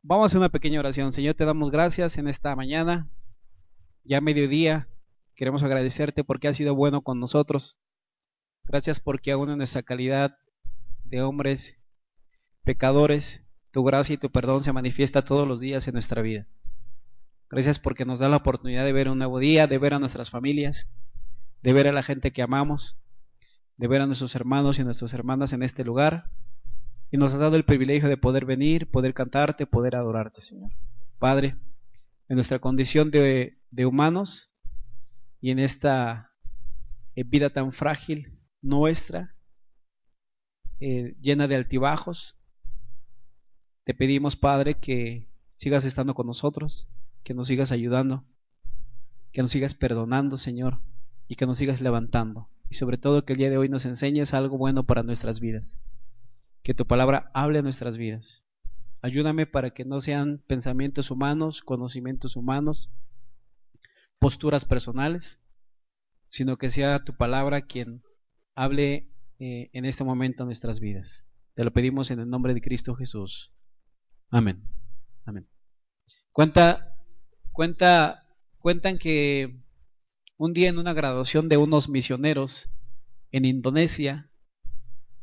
Vamos a hacer una pequeña oración. Señor, te damos gracias en esta mañana, ya mediodía. Queremos agradecerte porque has sido bueno con nosotros. Gracias porque aún en nuestra calidad de hombres pecadores, tu gracia y tu perdón se manifiesta todos los días en nuestra vida. Gracias porque nos da la oportunidad de ver un nuevo día, de ver a nuestras familias, de ver a la gente que amamos, de ver a nuestros hermanos y nuestras hermanas en este lugar. Y nos has dado el privilegio de poder venir, poder cantarte, poder adorarte, Señor. Padre, en nuestra condición de humanos y en esta vida tan frágil nuestra, llena de altibajos, te pedimos, Padre, que sigas estando con nosotros, que nos sigas ayudando, que nos sigas perdonando, Señor, y que nos sigas levantando. Y sobre todo que el día de hoy nos enseñes algo bueno para nuestras vidas. Que tu palabra hable a nuestras vidas. Ayúdame para que no sean pensamientos humanos, conocimientos humanos, posturas personales, sino que sea tu palabra quien hable en este momento a nuestras vidas. Te lo pedimos en el nombre de Cristo Jesús. Amén. Amén. Cuentan que un día en una graduación de unos misioneros en Indonesia,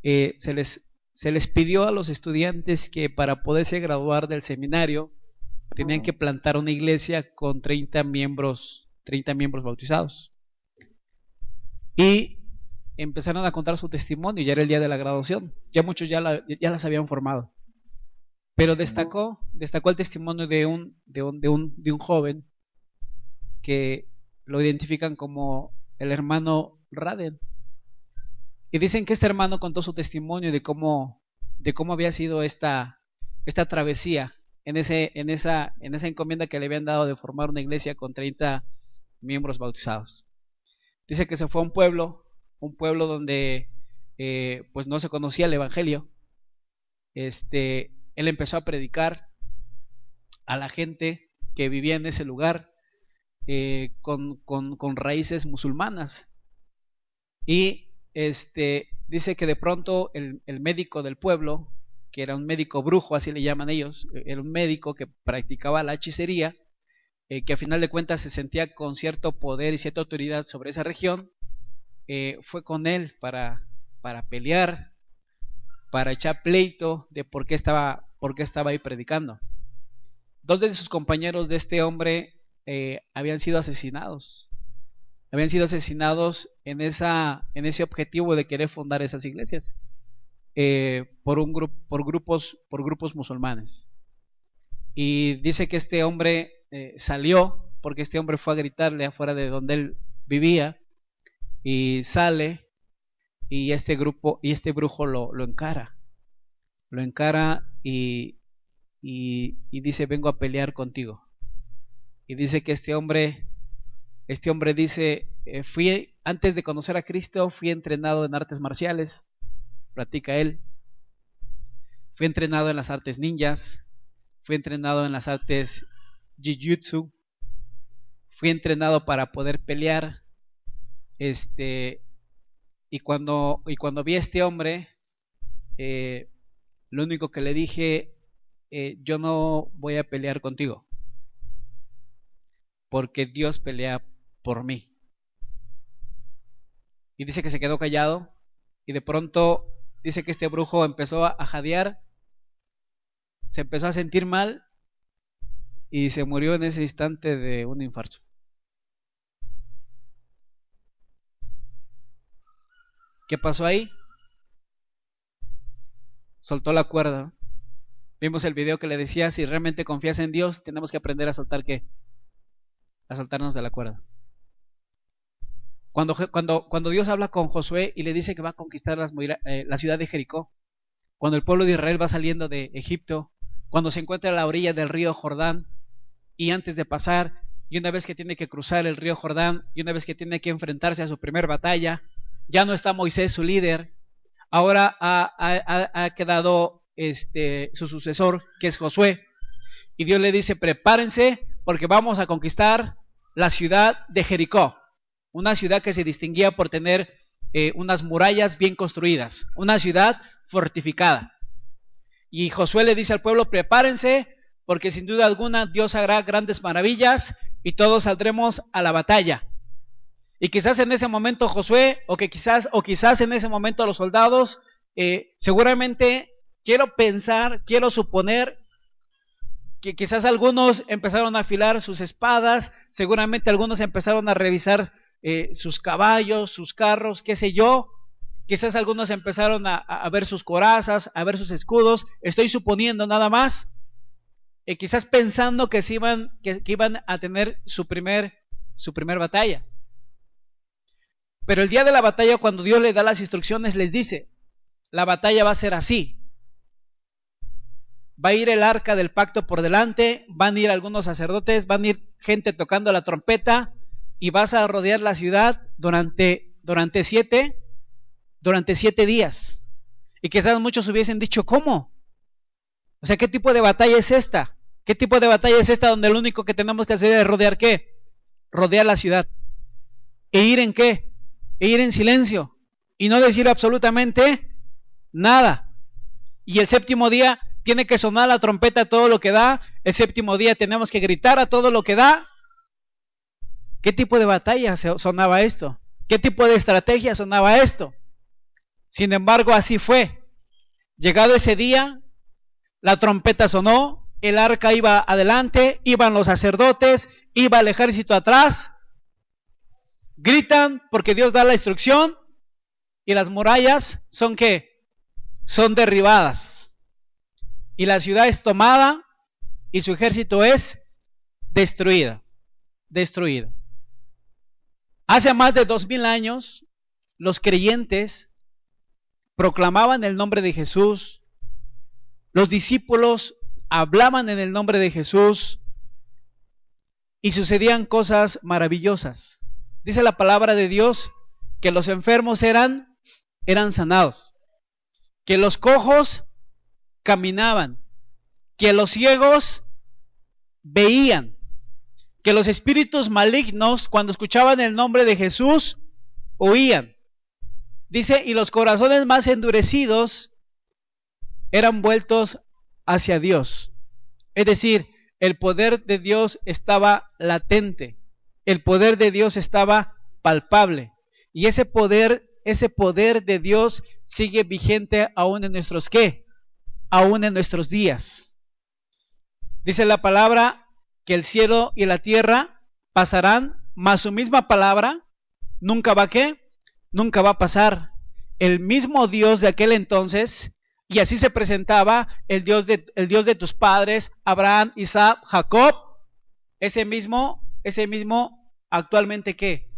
se les pidió a los estudiantes que para poderse graduar del seminario tenían que plantar una iglesia con 30 miembros bautizados. Y empezaron a contar su testimonio. Ya era el día de la graduación, ya muchos ya las habían formado, pero destacó el testimonio de un joven que lo identifican como el hermano Raden. Y dicen que este hermano contó su testimonio de cómo había sido esta travesía en esa encomienda que le habían dado de formar una iglesia con 30 miembros bautizados. Dice que se fue a un pueblo donde pues no se conocía el evangelio. Él empezó a predicar a la gente que vivía en ese lugar con raíces musulmanas. Y dice que de pronto el médico del pueblo, que era un médico brujo, así le llaman ellos, era un médico que practicaba la hechicería, que a final de cuentas se sentía con cierto poder y cierta autoridad sobre esa región, fue con él para pelear, para echar pleito de por qué estaba ahí predicando. Dos de sus compañeros de este hombre habían sido asesinados en ese objetivo de querer fundar esas iglesias por grupos musulmanes. Y dice que este hombre salió, porque este hombre fue a gritarle afuera de donde él vivía, y sale, y este brujo lo encara y dice: vengo a pelear contigo. Y dice que este hombre dice: antes de conocer a Cristo fui entrenado en artes marciales, platica él, fui entrenado en las artes ninjas, fui entrenado en las artes jiu-jitsu, fui entrenado para poder pelear, y cuando vi a este hombre, lo único que le dije: yo no voy a pelear contigo, porque Dios pelea por mí. Y dice que se quedó callado, y de pronto dice que este brujo empezó a jadear, se empezó a sentir mal y se murió en ese instante de un infarto. ¿Qué pasó ahí? Soltó la cuerda. Vimos el video que le decía: si realmente confías en Dios, tenemos que aprender a soltar ¿qué? A soltarnos de la cuerda. Cuando Dios habla con Josué y le dice que va a conquistar la ciudad de Jericó, cuando el pueblo de Israel va saliendo de Egipto, cuando se encuentra a la orilla del río Jordán, y antes de pasar, y una vez que tiene que cruzar el río Jordán, y una vez que tiene que enfrentarse a su primer batalla, ya no está Moisés, su líder, ahora ha quedado su sucesor, que es Josué, y Dios le dice: prepárense porque vamos a conquistar la ciudad de Jericó, una ciudad que se distinguía por tener unas murallas bien construidas, una ciudad fortificada. Y Josué le dice al pueblo: prepárense porque sin duda alguna Dios hará grandes maravillas y todos saldremos a la batalla. Y quizás en ese momento Josué, o quizás en ese momento los soldados, seguramente quiero suponer que quizás algunos empezaron a afilar sus espadas, seguramente algunos empezaron a revisar sus caballos, sus carros, qué sé yo. Quizás algunos empezaron a ver sus corazas, a ver sus escudos. Estoy suponiendo nada más. Quizás pensando que iban a tener su primer batalla. Pero el día de la batalla, cuando Dios les da las instrucciones, les dice: la batalla va a ser así. Va a ir el arca del pacto por delante, van a ir algunos sacerdotes, van a ir gente tocando la trompeta, y vas a rodear la ciudad durante 7 días. Y quizás muchos hubiesen dicho: ¿cómo? O sea, ¿qué tipo de batalla es esta? ¿Qué tipo de batalla es esta donde lo único que tenemos que hacer es rodear qué? Rodear la ciudad. ¿E ir en qué? E ir en silencio y no decir absolutamente nada. Y el séptimo día tiene que sonar la trompeta a todo lo que da. El séptimo día tenemos que gritar a todo lo que da. ¿Qué tipo de batalla sonaba esto? ¿Qué tipo de estrategia sonaba esto? Sin embargo, así fue. Llegado ese día, la trompeta sonó, el arca iba adelante, iban los sacerdotes, iba el ejército atrás. Gritan porque Dios da la instrucción y las murallas ¿son qué? Son derribadas. Y la ciudad es tomada y su ejército es destruido. Hace más de 2000 años, los creyentes proclamaban el nombre de Jesús, los discípulos hablaban en el nombre de Jesús y sucedían cosas maravillosas. Dice la palabra de Dios que los enfermos eran sanados, que los cojos caminaban, que los ciegos veían, que los espíritus malignos, cuando escuchaban el nombre de Jesús, huían. Dice, y los corazones más endurecidos eran vueltos hacia Dios. Es decir, el poder de Dios estaba latente, el poder de Dios estaba palpable, y ese poder de Dios sigue vigente aún en nuestros ¿qué? Aún en nuestros días. Dice la palabra que el cielo y la tierra pasarán, mas su misma palabra nunca va ¿qué? Nunca va a pasar. El mismo Dios de aquel entonces, y así se presentaba el Dios de tus padres, Abraham, Isaac, Jacob, ese mismo actualmente ¿qué?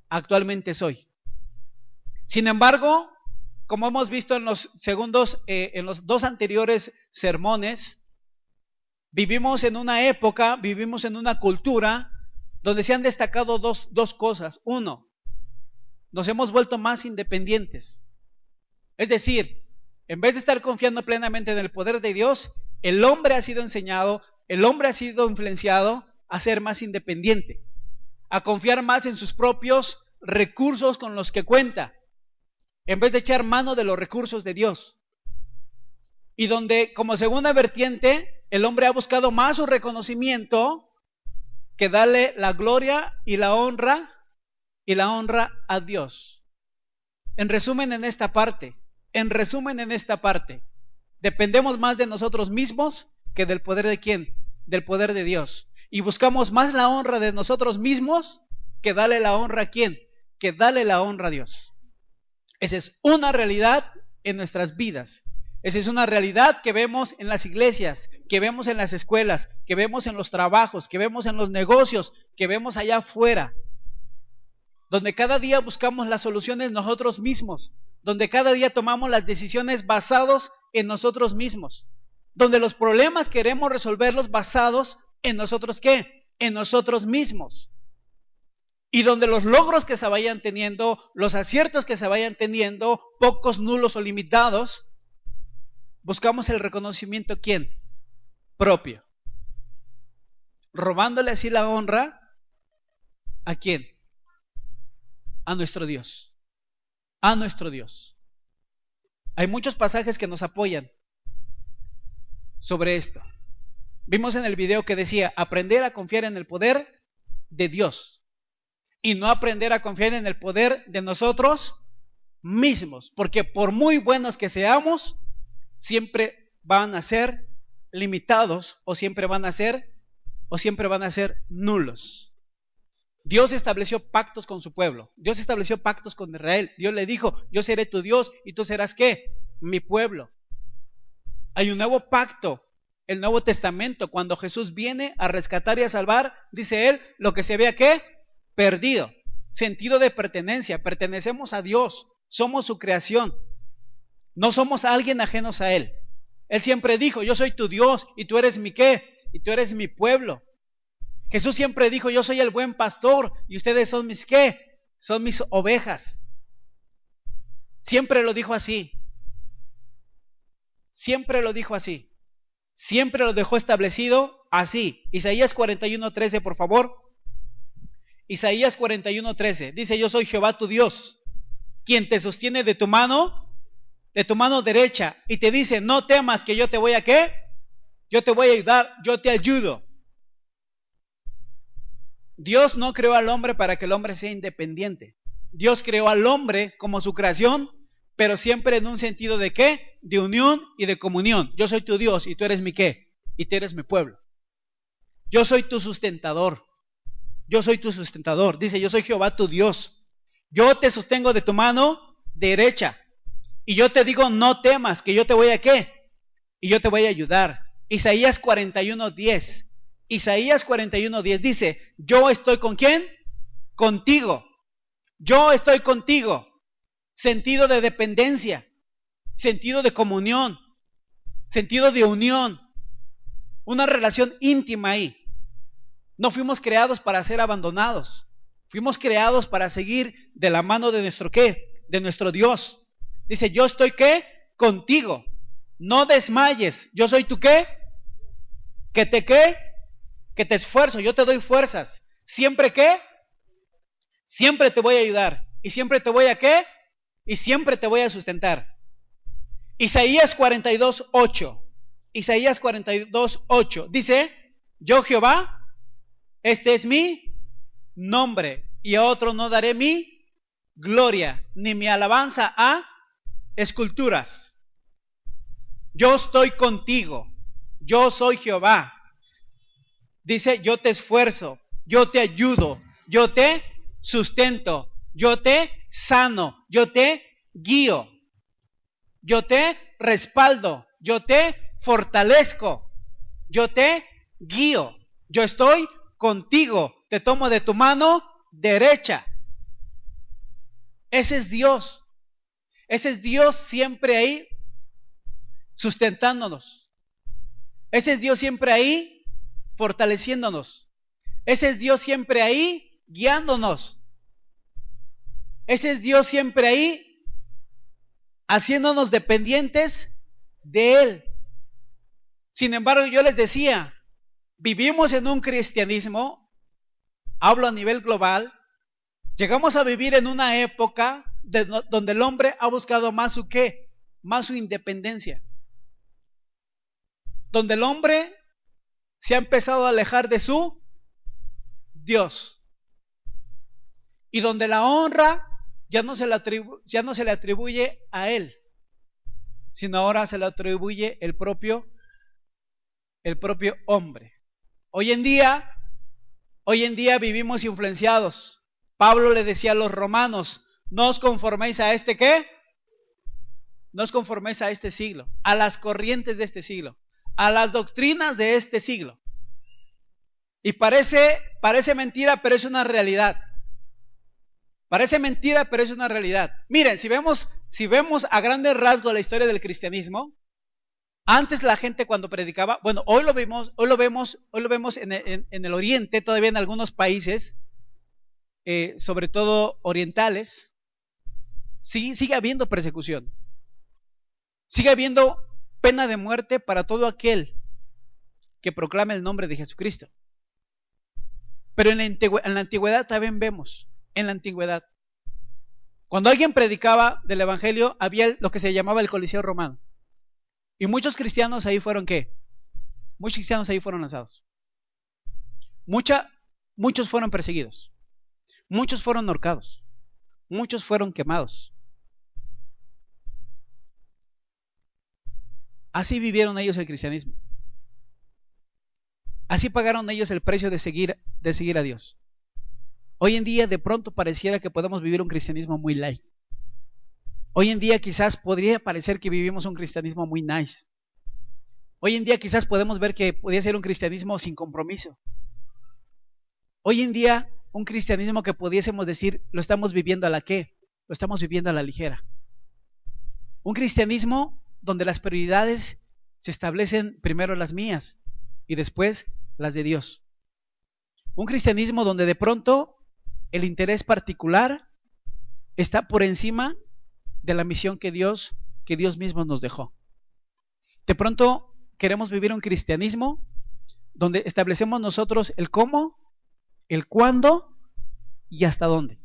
Actualmente soy. Sin embargo, como hemos visto en los dos anteriores sermones, vivimos en una época, vivimos en una cultura donde se han destacado dos cosas. Uno, nos hemos vuelto más independientes. Es decir, en vez de estar confiando plenamente en el poder de Dios, el hombre ha sido enseñado, el hombre ha sido influenciado a ser más independiente, a confiar más en sus propios recursos con los que cuenta, en vez de echar mano de los recursos de Dios. Y donde, como segunda vertiente, el hombre ha buscado más su reconocimiento que darle la gloria y la honra a Dios. En resumen, en esta parte, dependemos más de nosotros mismos que del poder de ¿quién? Del poder de Dios. Y buscamos más la honra de nosotros mismos que darle la honra a ¿quién? Que darle la honra a Dios. Esa es una realidad en nuestras vidas. Esa es una realidad que vemos en las iglesias, que vemos en las escuelas, que vemos en los trabajos, que vemos en los negocios, que vemos allá afuera. Donde cada día buscamos las soluciones nosotros mismos, donde cada día tomamos las decisiones basados en nosotros mismos, donde los problemas queremos resolverlos basados en nosotros ¿qué? En nosotros mismos. Y donde los logros que se vayan teniendo, los aciertos que se vayan teniendo, pocos, nulos o limitados, buscamos el reconocimiento ¿quién? Propio. Robándole así la honra ¿a quién? A nuestro Dios. A nuestro Dios. Hay muchos pasajes que nos apoyan sobre esto. Vimos en el video que decía, aprender a confiar en el poder de Dios y no aprender a confiar en el poder de nosotros mismos, porque por muy buenos que seamos, siempre van a ser limitados o siempre van a ser nulos. Dios estableció pactos con su pueblo. Dios estableció pactos con Israel. Dios le dijo, yo seré tu Dios y tú serás ¿qué? Mi pueblo. Hay un nuevo pacto, el Nuevo Testamento, cuando Jesús viene a rescatar y a salvar, dice él, lo que se había ¿qué? Perdido. Sentido de pertenencia. Pertenecemos a Dios. Somos su creación. No somos alguien ajenos a él. Él siempre dijo, yo soy tu Dios y tú eres mi ¿qué? Y tú eres mi pueblo. Jesús siempre dijo, yo soy el buen pastor y ustedes son mis ¿qué? Son mis ovejas. Siempre lo dijo así. Siempre lo dijo así. Siempre lo dejó establecido así. Isaías 41:13, por favor. Isaías 41:13. Dice, yo soy Jehová tu Dios, quien te sostiene de tu mano derecha. Y te dice, no temas que yo te voy a ¿qué? Yo te voy a ayudar, yo te ayudo. Dios no creó al hombre para que el hombre sea independiente. Dios creó al hombre como su creación, pero siempre en un sentido de ¿qué? De unión y de comunión. Yo soy tu Dios y tú eres mi ¿qué? Y tú eres mi pueblo. Yo soy tu sustentador. Yo soy tu sustentador. Dice, yo soy Jehová tu Dios. Yo te sostengo de tu mano derecha. Y yo te digo, no temas, que yo te voy a ¿qué? Y yo te voy a ayudar. Isaías 41:10. Isaías 41:10 dice, yo estoy ¿con quién? Contigo. Yo estoy contigo. Sentido de dependencia, sentido de comunión, sentido de unión, una relación íntima ahí. No fuimos creados para ser abandonados. Fuimos creados para seguir de la mano de nuestro ¿qué? De nuestro Dios. Dice, yo estoy ¿qué? Contigo. No desmayes. Yo soy tu ¿qué? Que te ¿qué? Que te esfuerzo. Yo te doy fuerzas. Siempre ¿qué? Siempre te voy a ayudar. Y siempre te voy a ¿qué? Y siempre te voy a sustentar. Isaías 42:8. Isaías 42:8. Dice, yo Jehová, este es mi nombre, y a otro no daré mi gloria, ni mi alabanza a esculturas. Yo estoy contigo. Yo soy Jehová. Dice, yo te esfuerzo, yo te ayudo, yo te sustento, yo te sano, yo te guío, yo te respaldo, yo te fortalezco, yo te guío, yo estoy contigo, te tomo de tu mano derecha. Ese es Dios. Ese es Dios siempre ahí sustentándonos. Ese es Dios siempre ahí fortaleciéndonos. Ese es Dios siempre ahí guiándonos. Ese es Dios siempre ahí haciéndonos dependientes de Él. Sin embargo, yo les decía, vivimos en un cristianismo, hablo a nivel global, llegamos a vivir en una época donde el hombre ha buscado más su ¿qué? Más su independencia. Donde el hombre se ha empezado a alejar de su Dios. Y donde la honra ya no se le atribuye a Él, sino ahora se le atribuye el propio hombre. Hoy en día vivimos influenciados. Pablo le decía a los romanos, no os conforméis a este ¿qué? No os conforméis a este siglo, a las corrientes de este siglo, a las doctrinas de este siglo. Y parece mentira, pero es una realidad. Parece mentira, pero es una realidad. Miren, si vemos a grandes rasgos la historia del cristianismo, antes la gente cuando predicaba, bueno, hoy lo vemos en el oriente, todavía en algunos países, sobre todo orientales, sigue habiendo persecución. Sigue habiendo pena de muerte para todo aquel que proclame el nombre de Jesucristo. Pero en la antigüedad también vemos, en la antigüedad, cuando alguien predicaba del evangelio, había lo que se llamaba el Coliseo Romano. Y muchos cristianos ahí fueron ¿qué? Muchos cristianos ahí fueron lanzados. Muchos fueron perseguidos. Muchos fueron ahorcados. Muchos fueron quemados. Así vivieron ellos el cristianismo. Así pagaron ellos el precio de seguir a Dios. Hoy en día de pronto pareciera que podemos vivir un cristianismo muy light. Hoy en día quizás podría parecer que vivimos un cristianismo muy nice. Hoy en día quizás podemos ver que podría ser un cristianismo sin compromiso. Hoy en día un cristianismo que pudiésemos decir lo estamos viviendo a la qué, lo estamos viviendo a la ligera. Un cristianismo donde las prioridades se establecen primero las mías y después las de Dios. Un cristianismo donde de pronto el interés particular está por encima de la misión que Dios mismo nos dejó. De pronto queremos vivir un cristianismo donde establecemos nosotros el cómo, el cuándo y hasta dónde.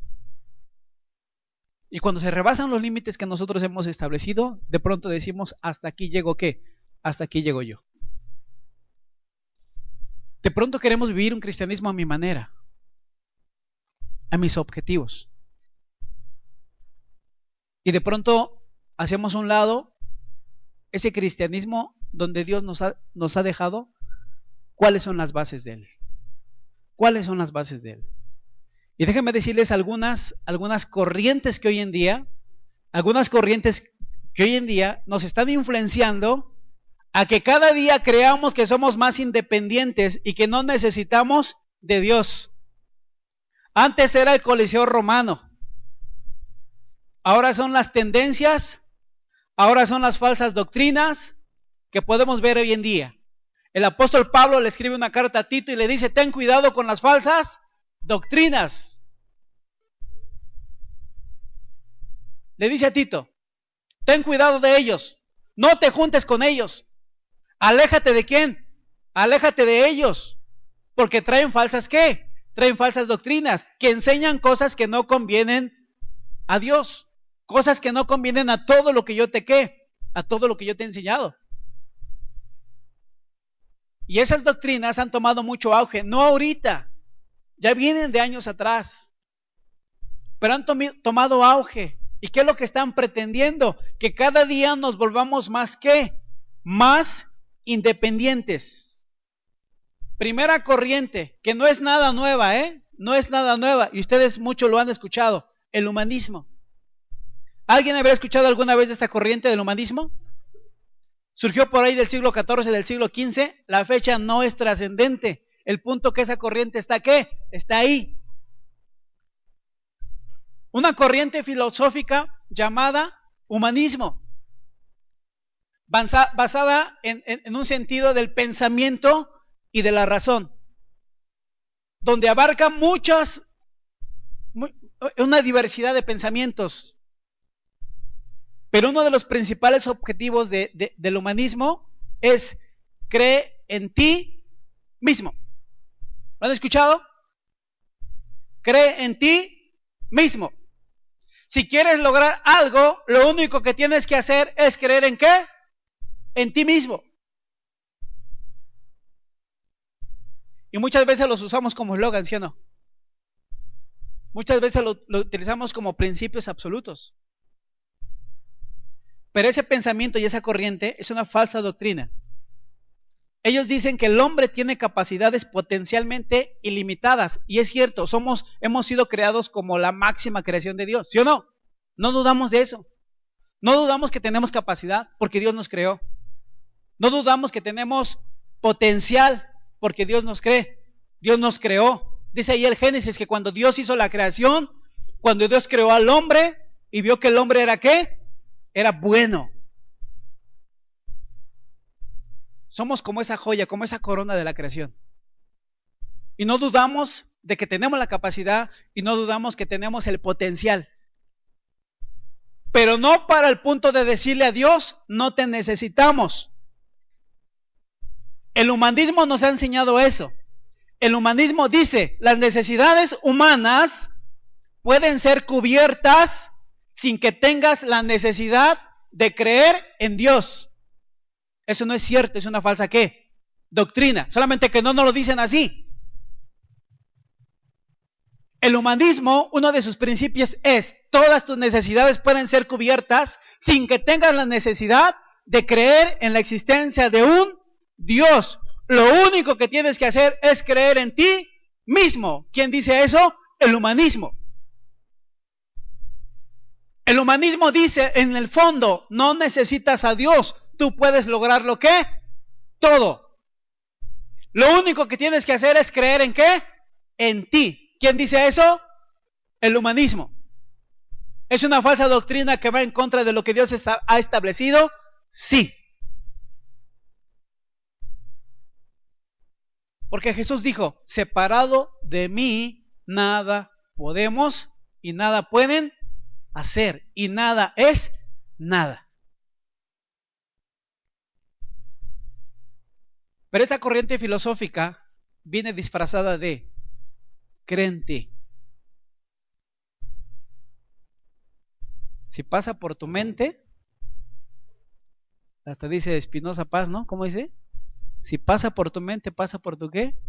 Y cuando se rebasan los límites que nosotros hemos establecido, de pronto decimos, hasta aquí llego ¿qué? Hasta aquí llego yo. De pronto queremos vivir un cristianismo a mi manera, a mis objetivos. Y de pronto hacemos a un lado ese cristianismo donde Dios nos ha dejado. ¿Cuáles son las bases de él? ¿Cuáles son las bases de él? Y déjenme decirles algunas corrientes que hoy en día, nos están influenciando a que cada día creamos que somos más independientes y que no necesitamos de Dios. Antes era el Coliseo romano, ahora son las tendencias, ahora son las falsas doctrinas que podemos ver hoy en día. El apóstol Pablo le escribe una carta a Tito y le dice, ten cuidado con las falsas doctrinas. Le dice a Tito, ten cuidado de ellos, no te juntes con ellos. Aléjate de quién, aléjate de ellos, porque traen falsas ¿qué? Traen falsas doctrinas que enseñan cosas que no convienen a Dios, cosas que no convienen a todo lo que yo te a todo lo que yo te he enseñado. Y esas doctrinas han tomado mucho auge, no ahorita, ya vienen de años atrás, pero han tomado auge. ¿Y qué es lo que están pretendiendo? Que cada día nos volvamos más ¿qué? Más independientes. Primera corriente, que no es nada nueva, no es nada nueva, y ustedes mucho lo han escuchado, el humanismo. ¿Alguien habrá escuchado alguna vez de esta corriente del humanismo? Surgió por ahí del siglo XIV, del siglo XV, la fecha no es trascendente. El punto que esa corriente está ¿qué? Está ahí. Una corriente filosófica llamada humanismo, basada en un sentido del pensamiento y de la razón, donde abarca una diversidad de pensamientos. Pero uno de los principales objetivos del humanismo es cree en ti mismo. ¿Lo han escuchado? Cree en ti mismo. Si quieres lograr algo, lo único que tienes que hacer es creer en ¿qué? En ti mismo. Y muchas veces los usamos como eslogan, ¿sí o no? Muchas veces lo utilizamos como principios absolutos. Pero ese pensamiento y esa corriente es una falsa doctrina. Ellos dicen que el hombre tiene capacidades potencialmente ilimitadas, y es cierto, hemos sido creados como la máxima creación de Dios, ¿sí o no? No dudamos de eso. No dudamos que tenemos capacidad porque Dios nos creó. No dudamos que tenemos potencial porque Dios nos creó. Dice ahí el Génesis que cuando Dios hizo la creación, cuando Dios creó al hombre y vio que el hombre era ¿qué? Era bueno. Somos como esa joya, como esa corona de la creación. Y no dudamos de que tenemos la capacidad y no dudamos que tenemos el potencial. Pero no para el punto de decirle a Dios, no te necesitamos. El humanismo nos ha enseñado eso. El humanismo dice, las necesidades humanas pueden ser cubiertas sin que tengas la necesidad de creer en Dios. Eso no es cierto, es una falsa ¿qué? doctrina, solamente que no nos lo dicen así. El humanismo, uno de sus principios es: todas tus necesidades pueden ser cubiertas sin que tengas la necesidad de creer en la existencia de un Dios. Lo único que tienes que hacer es creer en ti mismo. ¿Quién dice eso? El humanismo. El humanismo dice, en el fondo, no necesitas a Dios. Tú puedes lograr lo que todo. Lo único que tienes que hacer es creer en ¿qué? En ti. ¿Quién dice eso? El humanismo. ¿Es una falsa doctrina que va en contra de lo que Dios ha establecido? Sí. Porque Jesús dijo, separado de mí, nada podemos y nada pueden hacer. Y nada es nada. Pero esta corriente filosófica viene disfrazada de cree en ti. Si pasa por tu mente, hasta dice Espinosa Paz, ¿no? ¿Cómo dice? Si pasa por tu mente, pasa por tu ¿qué?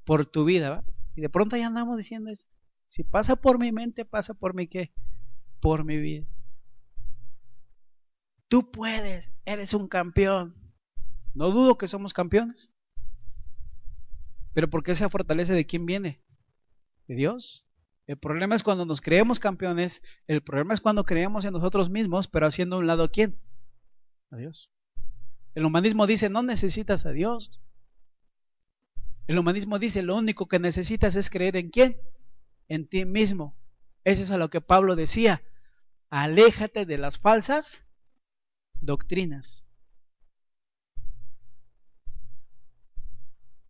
Por tu vida, ¿va? Y de pronto ya andamos diciendo eso. Si pasa por mi mente, pasa por mi ¿qué? Por mi vida. Tú puedes, eres un campeón. No dudo que somos campeones. Pero ¿por qué esa fortaleza de quién viene? De Dios. El problema es cuando nos creemos campeones. El problema es cuando creemos en nosotros mismos, pero haciendo a un lado ¿a quién? A Dios. El humanismo dice, no necesitas a Dios. El humanismo dice, lo único que necesitas es creer en ¿quién? En ti mismo. Eso es a lo que Pablo decía. Aléjate de las falsas doctrinas.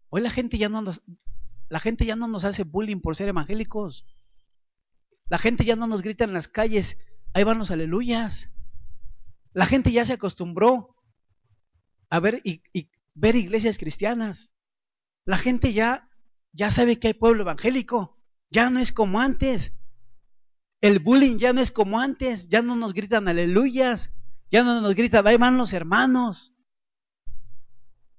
Hoy la gente ya no nos hace bullying por ser evangélicos. La gente ya no nos grita en las calles, ahí van los aleluyas. La gente ya se acostumbró a ver ver iglesias cristianas. La gente ya sabe que hay pueblo evangélico. Ya no es como antes. El bullying ya no es como antes. Ya no nos gritan aleluyas. Ya no nos gritan, ahí van los hermanos.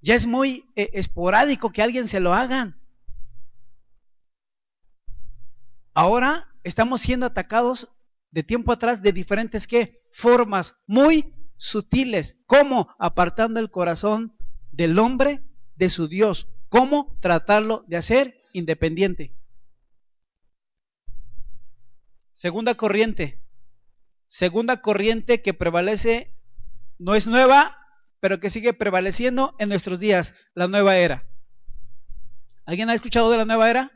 Ya es muy esporádico que alguien se lo hagan. Ahora estamos siendo atacados de tiempo atrás de diferentes ¿qué? Formas muy sutiles. ¿Cómo? Apartando el corazón del hombre de su Dios. ¿Cómo tratarlo de hacer independiente? Segunda corriente que prevalece, no es nueva, pero que sigue prevaleciendo en nuestros días, la nueva era. ¿Alguien ha escuchado de la nueva era?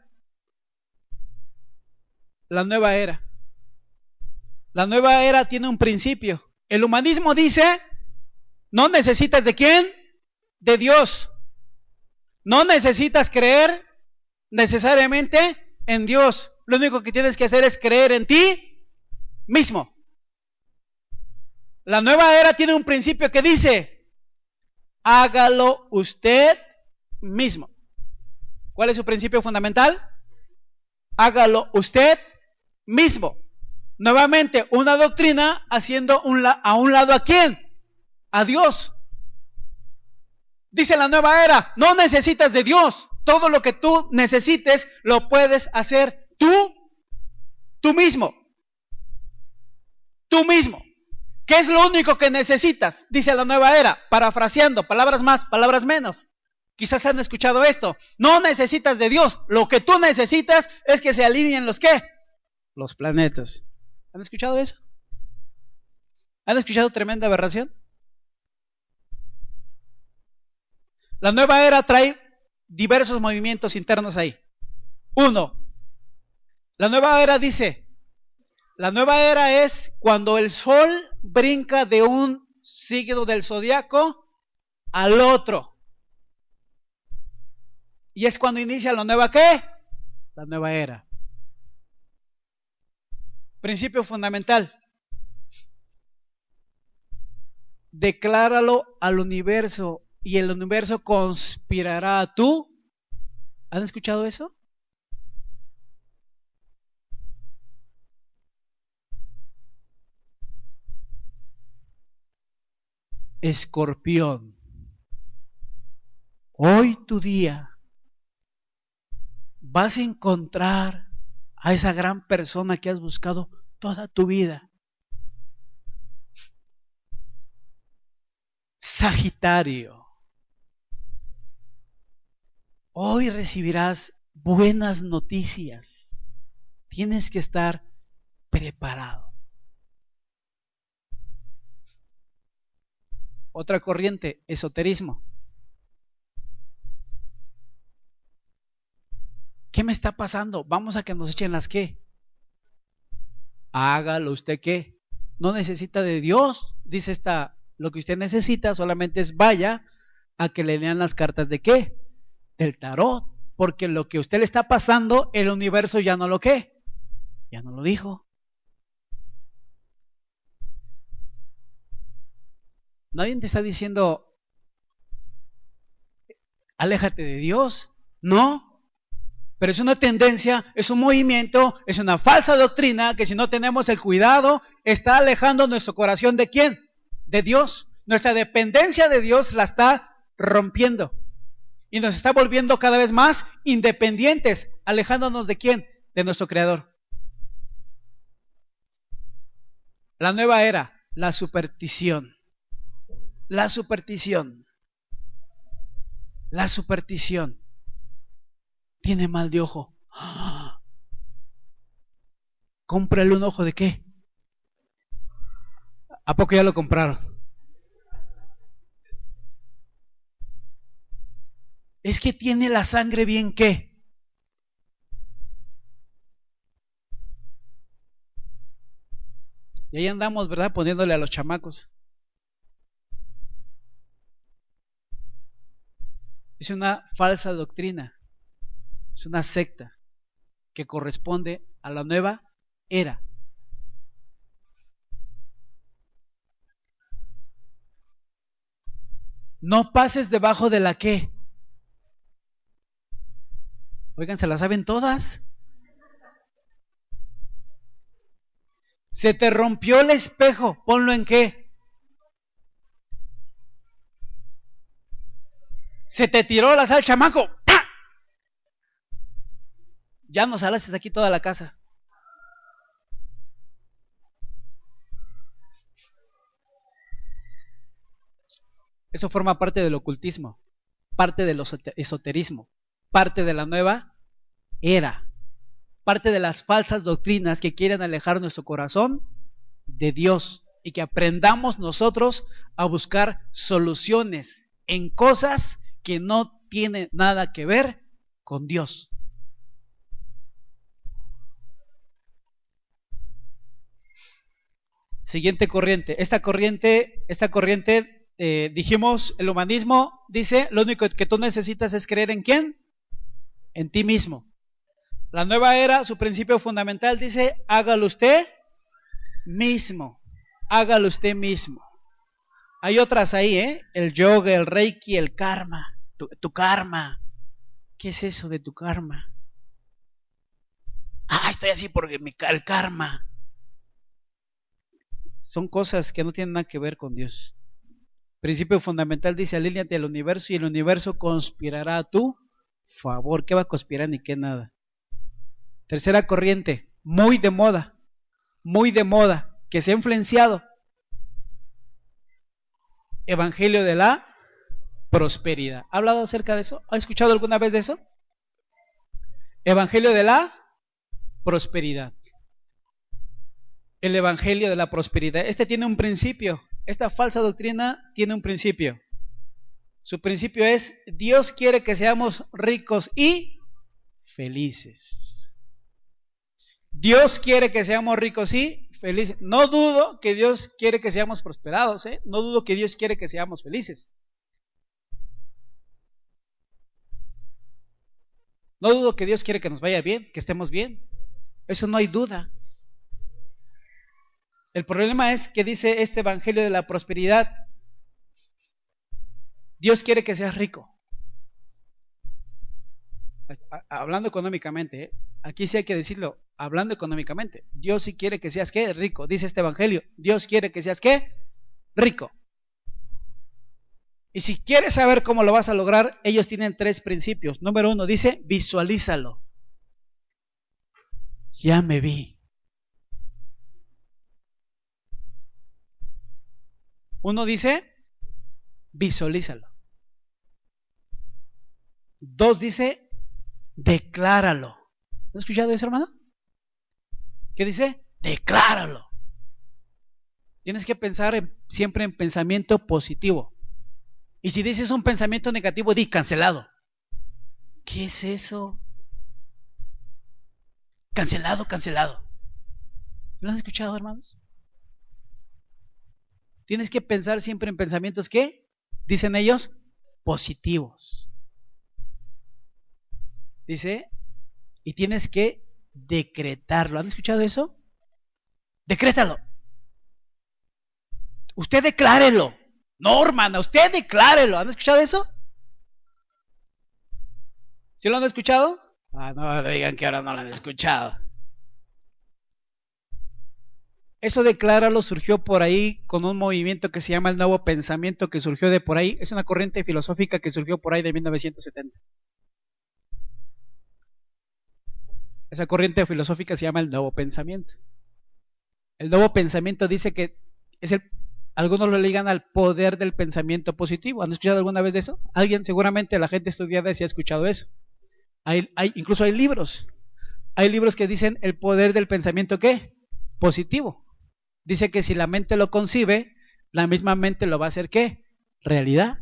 La nueva era. La nueva era tiene un principio. El humanismo dice, no necesitas ¿de quién? De Dios. No necesitas creer necesariamente en Dios. Lo único que tienes que hacer es creer en ti mismo. La nueva era tiene un principio que dice, hágalo usted mismo. ¿Cuál es su principio fundamental? Hágalo usted mismo. Nuevamente, una doctrina haciendo a un lado ¿a quién? A Dios. Dice la nueva era, no necesitas de Dios. Todo lo que tú necesites lo puedes hacer tú mismo. Tú mismo. ¿Qué es lo único que necesitas? Dice la nueva era, parafraseando, palabras más, palabras menos. Quizás han escuchado esto. No necesitas de Dios. Lo que tú necesitas es que se alineen los ¿qué? Los planetas. ¿Han escuchado eso? ¿Han escuchado tremenda aberración? La nueva era trae diversos movimientos internos ahí. Uno, la nueva era dice, la nueva era es cuando el sol brinca de un signo del zodiaco al otro. Y es cuando inicia la nueva ¿qué? La nueva era. Principio fundamental. Decláralo al universo y el universo conspirará a tú. ¿Han escuchado eso? Escorpión. Hoy tu día vas a encontrar a esa gran persona que has buscado toda tu vida. Sagitario, hoy recibirás buenas noticias. Tienes que estar preparado. Otra corriente, esoterismo. ¿Qué me está pasando? Vamos a que nos echen las qué. Hágalo usted qué. No necesita de Dios, dice esta. Lo que usted necesita solamente es vaya a que le lean las cartas de qué, del tarot, porque lo que a usted le está pasando, el universo ya no lo qué, ya no lo dijo. Nadie te está diciendo, aléjate de Dios, no, pero es una tendencia, es un movimiento, es una falsa doctrina que si no tenemos el cuidado, está alejando nuestro corazón de ¿quién? De Dios. Nuestra dependencia de Dios la está rompiendo y nos está volviendo cada vez más independientes, alejándonos de ¿quién? De nuestro Creador. La nueva era, la superstición. La superstición. La superstición. Tiene mal de ojo. ¡Ah! Cómprale un ojo de qué. ¿A poco ya lo compraron? Es que tiene la sangre bien qué. Y ahí andamos, ¿verdad? Poniéndole a los chamacos. Es una falsa doctrina. Es una secta que corresponde a la nueva era. No pases debajo de la qué. Oigan, ¿se la saben todas? Se te rompió el espejo, ponlo en qué. Se te tiró la sal, chamaco. ¡Pah! Ya no salaste aquí toda la casa. Eso forma parte del ocultismo, parte del esoterismo, parte de la nueva era, parte de las falsas doctrinas que quieren alejar nuestro corazón de Dios y que aprendamos nosotros a buscar soluciones en cosas que no tienen nada que ver con Dios. Siguiente corriente. Esta corriente, dijimos, el humanismo dice, lo único que tú necesitas es creer en ¿quién? En ti mismo. La nueva era, su principio fundamental dice, hágalo usted mismo. Hágalo usted mismo. Hay otras ahí, el yoga, el reiki, el karma. Tu karma. ¿Qué es eso de tu karma? Ah, estoy así porque el karma. Son cosas que no tienen nada que ver con Dios. Principio fundamental dice, alíñate al universo y el universo conspirará a tu favor. ¿Qué va a conspirar ni qué nada? Tercera corriente, muy de moda, que se ha influenciado. Evangelio de la prosperidad. ¿Ha hablado acerca de eso? ¿Ha escuchado alguna vez de eso? Evangelio de la prosperidad. El evangelio de la prosperidad. Este tiene un principio. Esta falsa doctrina tiene un principio. Su principio es, Dios quiere que seamos ricos y felices. Dios quiere que seamos ricos y felices. No dudo que Dios quiere que seamos prosperados, ¿eh? No dudo que Dios quiere que seamos felices. No dudo que Dios quiere que nos vaya bien, que estemos bien. Eso no hay duda. El problema es que dice este evangelio de la prosperidad, Dios quiere que seas rico. Hablando económicamente, ¿eh? Aquí sí hay que decirlo, hablando económicamente. Dios sí quiere que seas ¿qué? Rico. Dice este evangelio, Dios quiere que seas ¿qué? Rico. Y si quieres saber cómo lo vas a lograr, ellos tienen 3 principios. Número 1, dice, visualízalo. Ya me vi. 1 dice, visualízalo. 2 dice, decláralo. ¿Has escuchado eso, hermano? ¿Qué dice? Decláralo. Tienes que pensar siempre en pensamiento positivo. Y si dices un pensamiento negativo, di cancelado. ¿Qué es eso? Cancelado, cancelado. ¿Lo han escuchado, hermanos? Tienes que pensar siempre en pensamientos que, dicen ellos, positivos. Dice, y tienes que decretarlo. ¿Han escuchado eso? Decrétalo. Usted declárelo. No, hermana, usted declárelo. ¿Han escuchado eso? ¿Sí lo han escuchado? Ah, no digan que ahora no lo han escuchado. Eso decláralo surgió por ahí con un movimiento que se llama el Nuevo Pensamiento, que surgió de por ahí. Es una corriente filosófica que surgió por ahí de 1970. Esa corriente filosófica se llama el Nuevo Pensamiento. El Nuevo Pensamiento dice que es algunos lo ligan al poder del pensamiento positivo. ¿Han escuchado alguna vez de eso? Alguien, seguramente la gente estudiada sí ha escuchado eso. Incluso hay libros. Hay libros que dicen el poder del pensamiento ¿qué? Positivo. Dice que si la mente lo concibe, la misma mente lo va a hacer ¿qué? Realidad.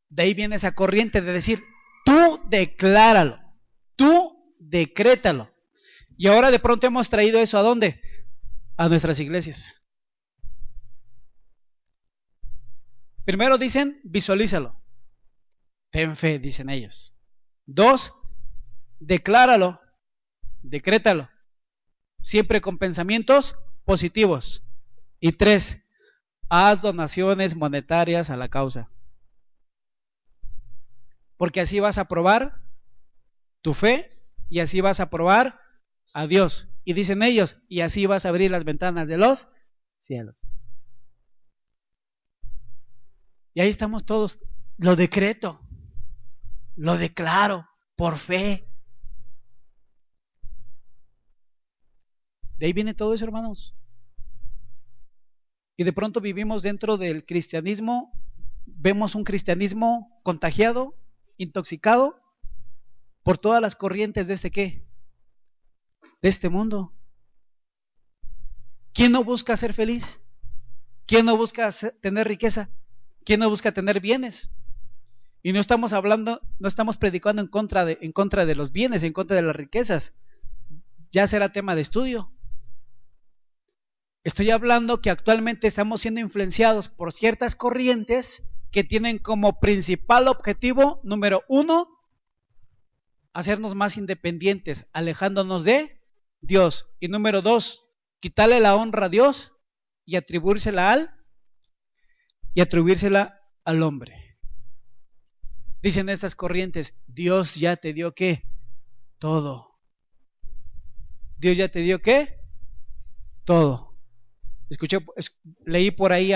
De ahí viene esa corriente de decir, tú decláralo, tú decrétalo. Y ahora de pronto hemos traído eso ¿a dónde? A nuestras iglesias. Primero dicen, visualízalo. Ten fe, dicen ellos. 2, decláralo, decrétalo. Siempre con pensamientos positivos. Y 3, haz donaciones monetarias a la causa. Porque así vas a probar tu fe y así vas a probar a Dios. Y dicen ellos, y así vas a abrir las ventanas de los cielos. Y ahí estamos todos. Lo decreto, lo declaro por fe. De ahí viene todo eso, hermanos. Y de pronto vivimos dentro del cristianismo, vemos un cristianismo contagiado, intoxicado por todas las corrientes de este ¿qué? De este mundo. ¿Quién no busca ser feliz? ¿Quién no busca tener riqueza? ¿Quién no busca tener bienes? Y no estamos hablando, no estamos predicando en contra de los bienes, en contra de las riquezas. Ya será tema de estudio. Estoy hablando que actualmente estamos siendo influenciados por ciertas corrientes que tienen como principal objetivo, número 1, hacernos más independientes, alejándonos de Dios. Y número 2, quitarle la honra a Dios y atribuírsela al hombre. Dicen estas corrientes, Dios ya te dio ¿qué? Todo. Dios ya te dio ¿qué? Todo. Leí por ahí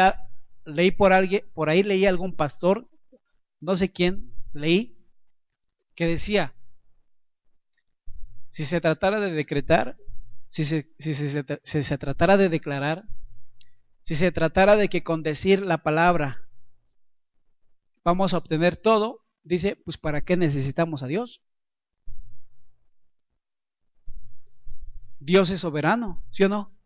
algún pastor, no sé quién, leí, que decía, si se tratara de decretar, si se tratara de declarar, si se tratara de que con decir la palabra vamos a obtener todo, dice, pues ¿para qué necesitamos a Dios? Dios es soberano, ¿sí o no?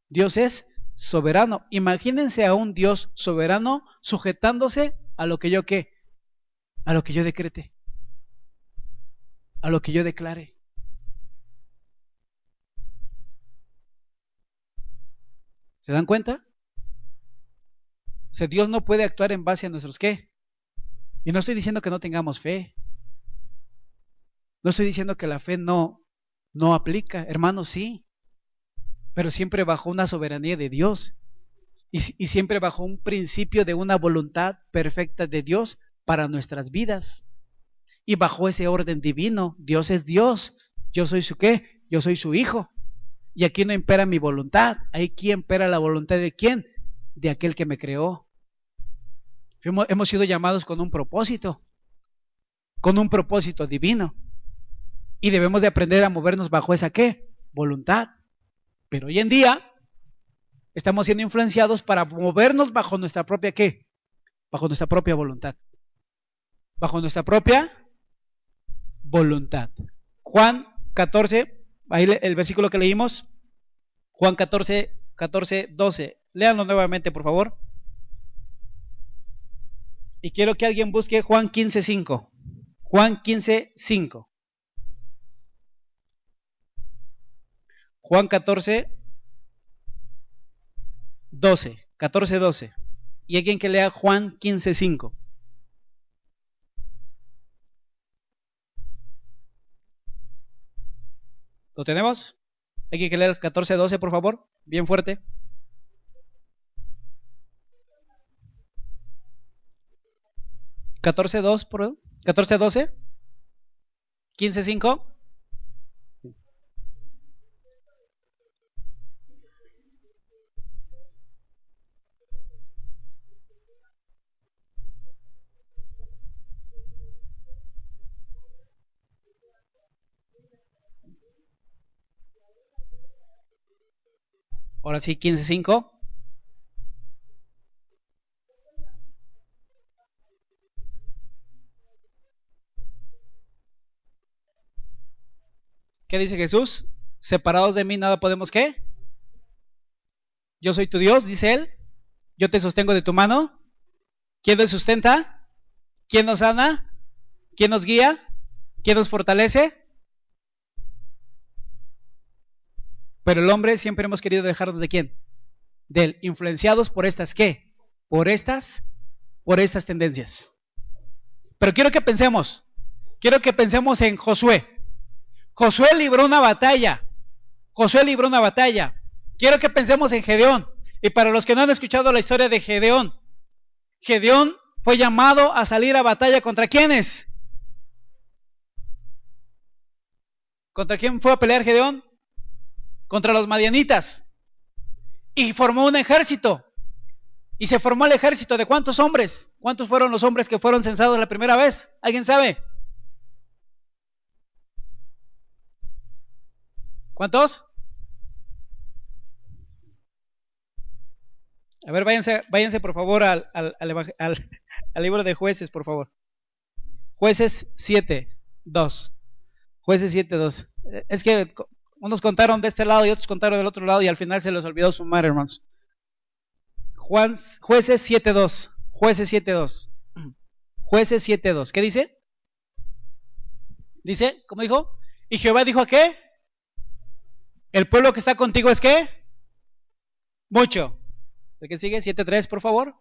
Dios es soberano. Imagínense a un Dios soberano sujetándose a lo que yo ¿qué? A lo que yo decrete, a lo que yo declare. ¿Se dan cuenta? O sea, Dios no puede actuar en base a nuestros ¿qué? Y no estoy diciendo que no tengamos fe. No estoy diciendo que la fe no aplica. Hermanos, sí. Pero siempre bajo una soberanía de Dios. Y siempre bajo un principio de una voluntad perfecta de Dios para nuestras vidas. Y bajo ese orden divino, Dios es Dios. Yo soy su ¿qué? Yo soy su hijo. Y aquí no impera mi voluntad. Aquí impera la voluntad de ¿quién? de aquel que me creó. Hemos sido llamados con un propósito divino. Y debemos de aprender a movernos bajo esa ¿qué? Voluntad. Pero hoy en día estamos siendo influenciados para movernos bajo nuestra propia ¿qué? Bajo nuestra propia voluntad. Bajo nuestra propia voluntad. Juan 14, ahí el versículo que leímos, Juan 14, 12. Léanlo nuevamente, por favor. Y quiero que alguien busque Juan 15, 5. Juan 15, 5. Juan 14, 12. 14, 12. Y alguien que lea Juan 15, 5. ¿Lo tenemos? ¿Alguien que lea el 14, 12, por favor? Bien fuerte. 14, 2, por 14, 12. 15, 5. Ahora sí, 15, 5. ¿Qué dice Jesús? Separados de mí nada podemos ¿qué? Yo soy tu Dios, dice él. Yo te sostengo de tu mano. ¿Quién nos sustenta? ¿Quién nos sana? ¿Quién nos guía? ¿Quién nos fortalece? Pero el hombre siempre hemos querido dejarnos ¿de quién? De él, influenciados por estas ¿qué? Por estas tendencias. Pero quiero que pensemos en Josué. Josué libró una batalla. Quiero que pensemos en Gedeón. Y para los que no han escuchado la historia de Gedeón, Gedeón fue llamado a salir a batalla ¿contra quiénes? ¿Contra quién fue a pelear Gedeón? Contra los madianitas. Y formó un ejército. Y se formó el ejército de ¿cuántos hombres? ¿Cuántos fueron los hombres que fueron censados la primera vez? ¿Alguien sabe? ¿Cuántos? A ver, váyanse por favor al libro de Jueces, por favor. Jueces 7, 2. Jueces 7, 2. Es que unos contaron de este lado y otros contaron del otro lado y al final se les olvidó sumar, hermanos. Jueces 7, 2. Jueces 7, 2. Jueces 7, 2. ¿Qué dice? Dice, ¿cómo dijo? ¿Y Jehová dijo a qué? El pueblo que está contigo es ¿qué? Mucho. ¿El que sigue? 7.3, por favor.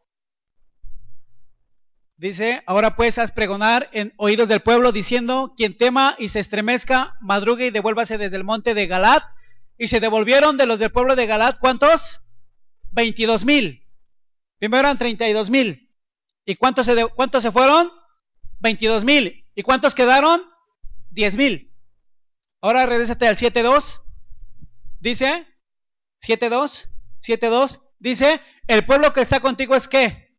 Dice, ahora pues haz pregonar en oídos del pueblo, diciendo, quien tema y se estremezca, madrugue y devuélvase desde el monte de Galat. Y se devolvieron de los del pueblo de Galat, ¿cuántos? 22,000. Primero eran 32,000. ¿Y cuántos se fueron? 22,000. ¿Y cuántos quedaron? 10,000. Ahora regrésate al 7.2. Dice, 7.2, dice, el pueblo que está contigo es ¿qué?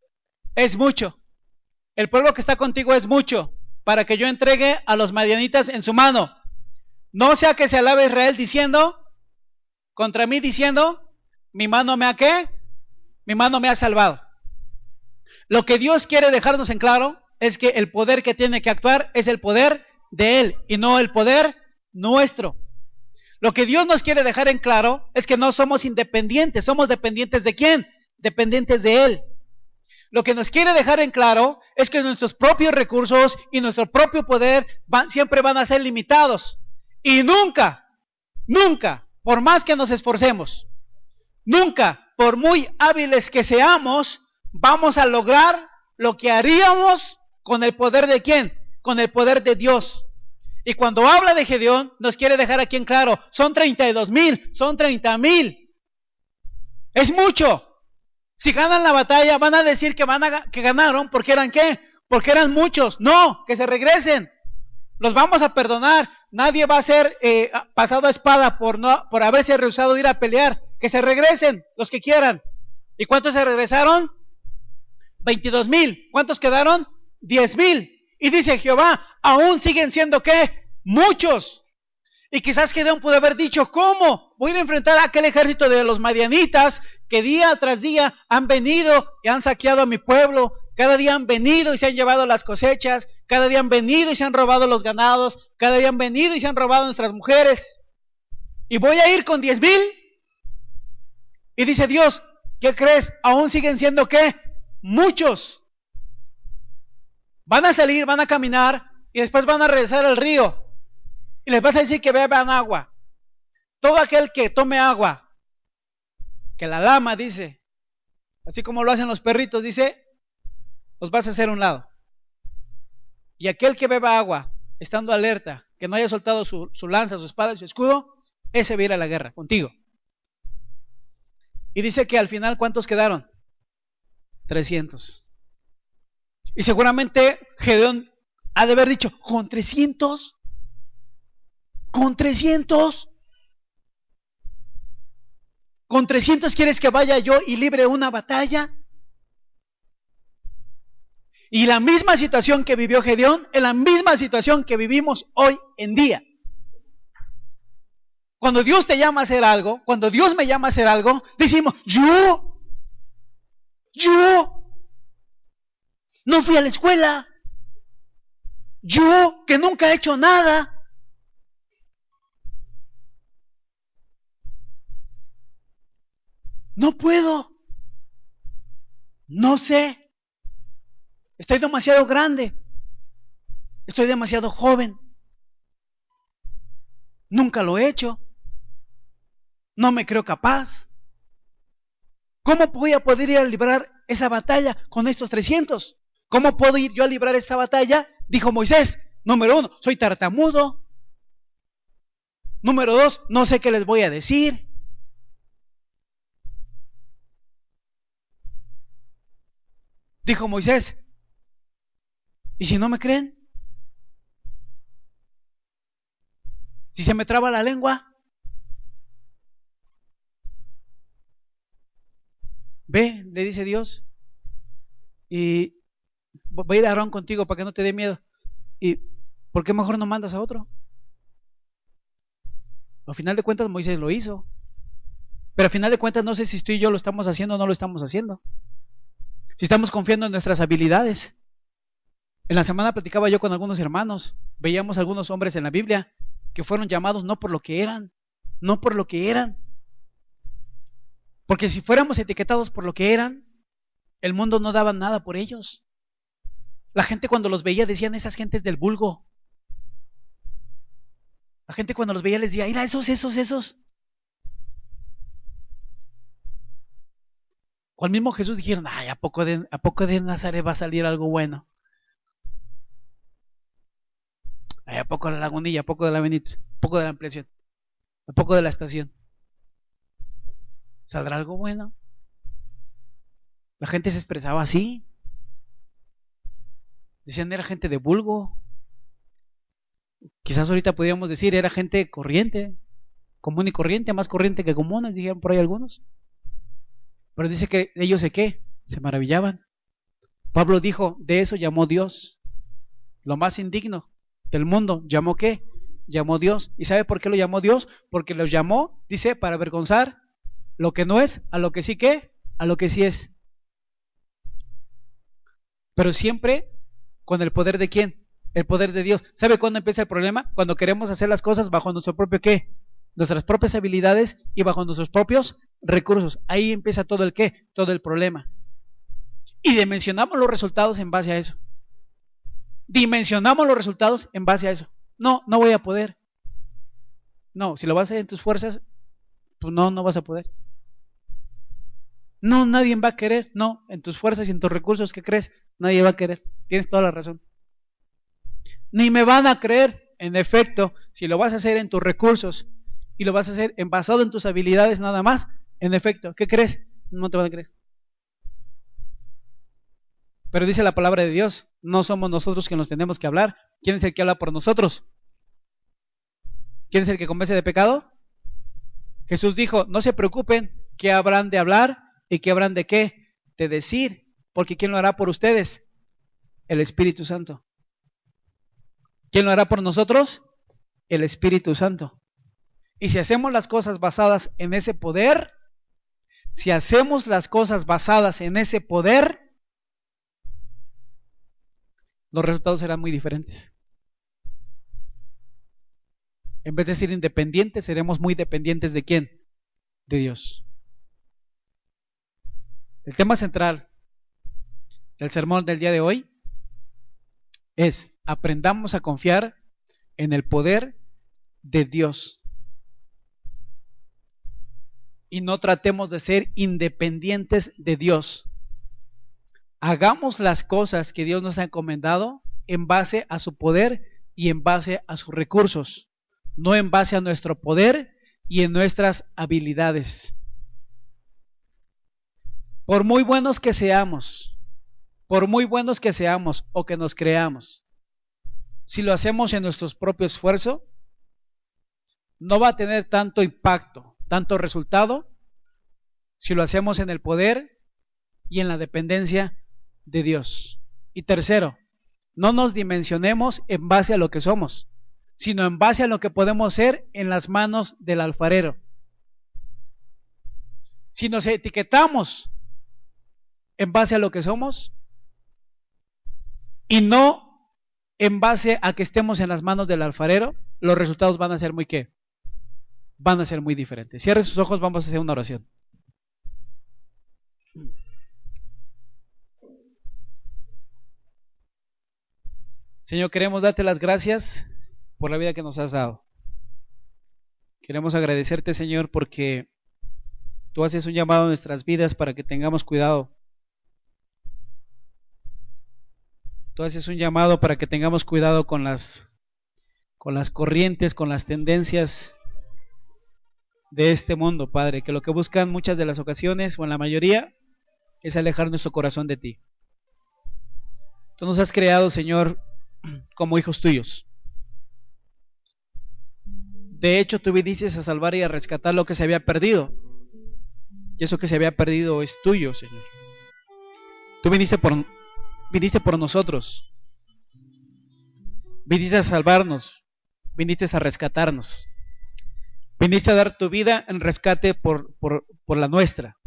Es mucho. El pueblo que está contigo es mucho, para que yo entregue a los madianitas en su mano. No sea que se alabe Israel diciendo, contra mí diciendo, mi mano me ha ¿qué? Mi mano me ha salvado. Lo que Dios quiere dejarnos en claro es que el poder que tiene que actuar es el poder de Él y no el poder nuestro. Lo que Dios nos quiere dejar en claro es que no somos independientes, somos dependientes ¿de quién? Dependientes de Él. Lo que nos quiere dejar en claro es que nuestros propios recursos y nuestro propio poder siempre van a ser limitados. Y nunca, por más que nos esforcemos, nunca, por muy hábiles que seamos, vamos a lograr lo que haríamos con el poder ¿de quién? Con el poder de Dios. Y cuando habla de Gedeón, nos quiere dejar aquí en claro, son 32,000, son 30,000. Es mucho. Si ganan la batalla, van a decir que ganaron porque eran ¿qué? Porque eran muchos. No, que se regresen. Los vamos a perdonar. Nadie va a ser pasado a espada por haberse rehusado ir a pelear. Que se regresen los que quieran. ¿Y cuántos se regresaron? 22,000. ¿Cuántos quedaron? 10,000. Y dice Jehová, aún siguen siendo ¿qué? Muchos. Y quizás Gedeón pudo haber dicho, ¿cómo? Voy a enfrentar a aquel ejército de los madianitas que día tras día han venido y han saqueado a mi pueblo. Cada día han venido y se han llevado las cosechas. Cada día han venido y se han robado los ganados. Cada día han venido y se han robado nuestras mujeres. Y voy a ir con 10,000. Y dice Dios, ¿qué crees? Aún siguen siendo ¿qué? Muchos. Van a salir, van a caminar y después van a regresar al río. Y les vas a decir que beban agua. Todo aquel que tome agua, que la lama, dice, así como lo hacen los perritos, dice, los vas a hacer a un lado. Y aquel que beba agua, estando alerta, que no haya soltado su lanza, su espada y su escudo, ese va a ir a la guerra contigo. Y dice que al final, ¿cuántos quedaron? 300. Y seguramente Gedeón ha de haber dicho, ¿con 300? ¿Con 300? ¿Con 300 quieres que vaya yo y libre una batalla? Y la misma situación que vivió Gedeón es la misma situación que vivimos hoy en día. Cuando Dios te llama a hacer algo, cuando Dios me llama a hacer algo, decimos, yo no fui a la escuela, yo que nunca he hecho nada. No puedo, no sé, estoy demasiado grande, estoy demasiado joven, nunca lo he hecho, no me creo capaz. ¿Cómo voy a poder ir a librar esa batalla con estos 300? ¿Cómo puedo ir yo a librar esta batalla? Dijo Moisés, número 1, soy tartamudo. Número 2, no sé qué les voy a decir. Dijo Moisés, ¿y si no me creen? ¿Si se me traba la lengua? Ve, le dice Dios, y voy a ir a Aarón contigo para que no te dé miedo. ¿Y por qué mejor no mandas a otro? Al final de cuentas Moisés lo hizo. Pero al final de cuentas no sé si tú y yo lo estamos haciendo o no lo estamos haciendo. Si estamos confiando en nuestras habilidades. En la semana platicaba yo con algunos hermanos. Veíamos algunos hombres en la Biblia que fueron llamados no por lo que eran. No por lo que eran. Porque si fuéramos etiquetados por lo que eran, el mundo no daba nada por ellos. La gente cuando los veía decían, esas gentes del vulgo. La gente cuando los veía les decía, mira, esos. O al mismo Jesús dijeron, ay, ¿a poco de Nazaret va a salir algo bueno? Ay, ¿a poco de la Lagunilla? ¿A poco de la Benito? ¿A poco de la Ampliación? ¿A poco de la Estación? ¿Saldrá algo bueno? La gente se expresaba así. Decían, era gente de vulgo. Quizás ahorita podríamos decir, era gente corriente, común y corriente, más corriente que común, dijeron por ahí algunos. Pero dice que ellos se maravillaban. Pablo dijo, de eso llamó Dios. Lo más indigno del mundo, ¿llamó qué? Llamó Dios. ¿Y sabe por qué lo llamó Dios? Porque los llamó, dice, para avergonzar lo que no es, a lo que sí a lo que sí es. Pero siempre con el poder de ¿quién? El poder de Dios. ¿Sabe cuándo empieza el problema? Cuando queremos hacer las cosas bajo nuestro propio ¿qué? Nuestras propias habilidades y bajo nuestros propios recursos. Ahí empieza todo el ¿qué? Todo el problema. Y dimensionamos los resultados en base a eso. Dimensionamos los resultados en base a eso. No voy a poder. No, si lo vas a hacer en tus fuerzas, pues no vas a poder. No, nadie va a querer. No, en tus fuerzas y en tus recursos, ¿qué crees? Nadie va a querer. Tienes toda la razón. Ni me van a creer. En efecto, si lo vas a hacer en tus recursos y lo vas a hacer basado en tus habilidades nada más, en efecto, ¿qué crees? No te van a creer. Pero dice la palabra de Dios, no somos nosotros quienes nos tenemos que hablar. ¿Quién es el que habla por nosotros? ¿Quién es el que convence de pecado? Jesús dijo, no se preocupen qué habrán de hablar ¿Y qué habrán de qué? De decir. Porque ¿quién lo hará por ustedes? El Espíritu Santo. ¿Quién lo hará por nosotros? El Espíritu Santo. Y si hacemos las cosas basadas en ese poder, si hacemos las cosas basadas en ese poder, los resultados serán muy diferentes. En vez de ser independientes, seremos muy dependientes ¿de quién? De Dios. El tema central del sermón del día de hoy es: aprendamos a confiar en el poder de Dios y no tratemos de ser independientes de Dios. Hagamos las cosas que Dios nos ha encomendado en base a su poder y en base a sus recursos, no en base a nuestro poder y en nuestras habilidades. Por muy buenos que seamos o que nos creamos, si lo hacemos en nuestro propio esfuerzo, no va a tener tanto impacto, tanto resultado, si lo hacemos en el poder y en la dependencia de Dios. Y tercero, no nos dimensionemos en base a lo que somos, sino en base a lo que podemos ser en las manos del alfarero. Si nos etiquetamos en base a lo que somos y no en base a que estemos en las manos del alfarero, los resultados van a ser muy ¿qué? Van a ser muy diferentes. Cierre sus ojos, vamos a hacer una oración. Señor, queremos darte las gracias por la vida que nos has dado. Queremos agradecerte, Señor, porque tú haces un llamado a nuestras vidas para que tengamos cuidado. Tú haces un llamado para que tengamos cuidado con las corrientes, con las tendencias de este mundo, Padre, que lo que buscan muchas de las ocasiones, o en la mayoría, es alejar nuestro corazón de ti. Tú nos has creado, Señor, como hijos tuyos. De hecho, tú viniste a salvar y a rescatar lo que se había perdido. Y eso que se había perdido es tuyo, Señor. Tú viniste por nosotros. Viniste a salvarnos. Viniste a rescatarnos. Viniste a dar tu vida en rescate por la nuestra.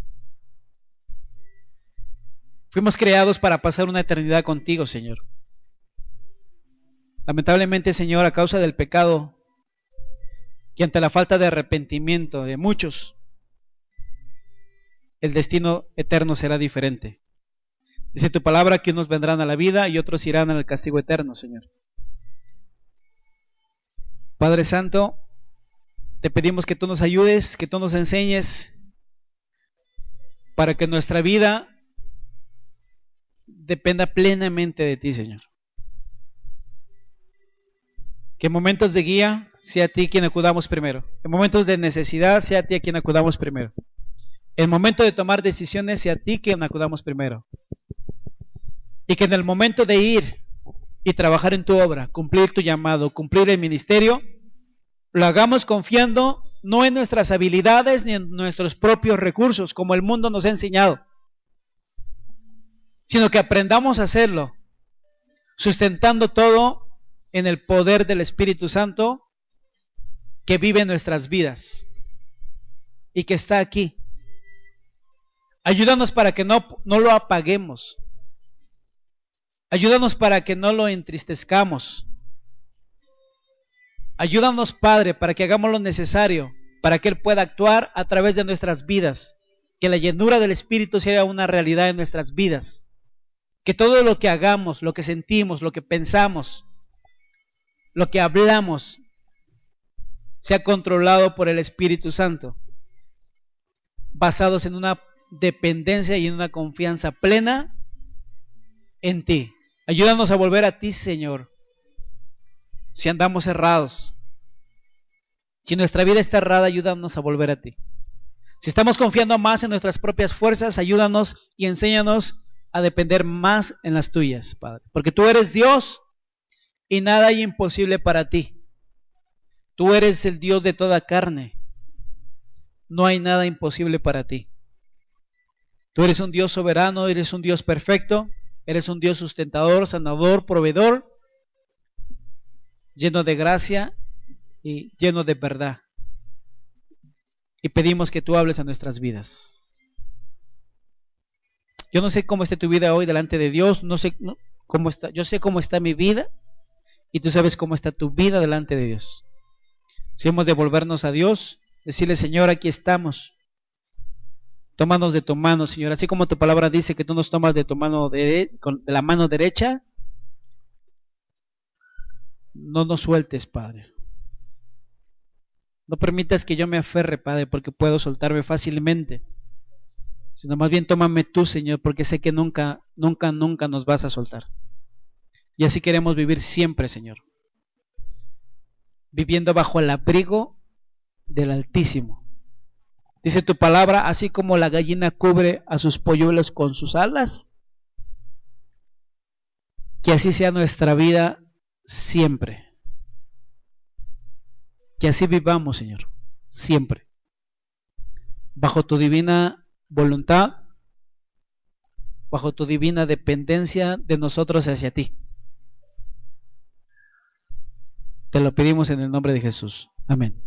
Fuimos creados para pasar una eternidad contigo, Señor. Lamentablemente, Señor, a causa del pecado y ante la falta de arrepentimiento de muchos, el destino eterno será diferente. Dice tu palabra que unos vendrán a la vida y otros irán al castigo eterno, Señor. Padre Santo, te pedimos que tú nos ayudes, que tú nos enseñes para que nuestra vida dependa plenamente de ti, Señor. Que en momentos de guía sea a ti quien acudamos primero. En momentos de necesidad sea a ti a quien acudamos primero. En momento de tomar decisiones sea a ti quien acudamos primero. Y que en el momento de ir y trabajar en tu obra, cumplir tu llamado, cumplir el ministerio, lo hagamos confiando no en nuestras habilidades ni en nuestros propios recursos, como el mundo nos ha enseñado, sino que aprendamos a hacerlo, sustentando todo en el poder del Espíritu Santo que vive en nuestras vidas y que está aquí. Ayúdanos para que no lo apaguemos. Ayúdanos para que no lo entristezcamos. Ayúdanos, Padre, para que hagamos lo necesario para que Él pueda actuar a través de nuestras vidas. Que la llenura del Espíritu sea una realidad en nuestras vidas. Que todo lo que hagamos, lo que sentimos, lo que pensamos, lo que hablamos, sea controlado por el Espíritu Santo, basados en una dependencia y en una confianza plena en ti. Ayúdanos a volver a ti, Señor, si andamos errados. Si nuestra vida está errada, ayúdanos a volver a ti. Si estamos confiando más en nuestras propias fuerzas, ayúdanos y enséñanos a depender más en las tuyas, Padre. Porque tú eres Dios y nada hay imposible para ti. Tú eres el Dios de toda carne. No hay nada imposible para ti. Tú eres un Dios soberano, eres un Dios perfecto, eres un Dios sustentador, sanador, proveedor, lleno de gracia y lleno de verdad. Y pedimos que tú hables a nuestras vidas. Yo no sé cómo está tu vida hoy delante de Dios, no sé cómo está, yo sé cómo está mi vida y tú sabes cómo está tu vida delante de Dios. Si hemos de volvernos a Dios, decirle: Señor, aquí estamos. Tómanos de tu mano, Señor, así como tu palabra dice que tú nos tomas de tu mano de la mano derecha. No nos sueltes, Padre. No permitas que yo me aferre, Padre, porque puedo soltarme fácilmente, sino más bien tómame tú, Señor, porque sé que nunca nos vas a soltar. Y así queremos vivir siempre, Señor, viviendo bajo el abrigo del Altísimo. Dice tu palabra: así como la gallina cubre a sus polluelos con sus alas, que así sea nuestra vida siempre. Que así vivamos, Señor, siempre, bajo tu divina voluntad, bajo tu divina dependencia de nosotros hacia ti. Te lo pedimos en el nombre de Jesús. Amén.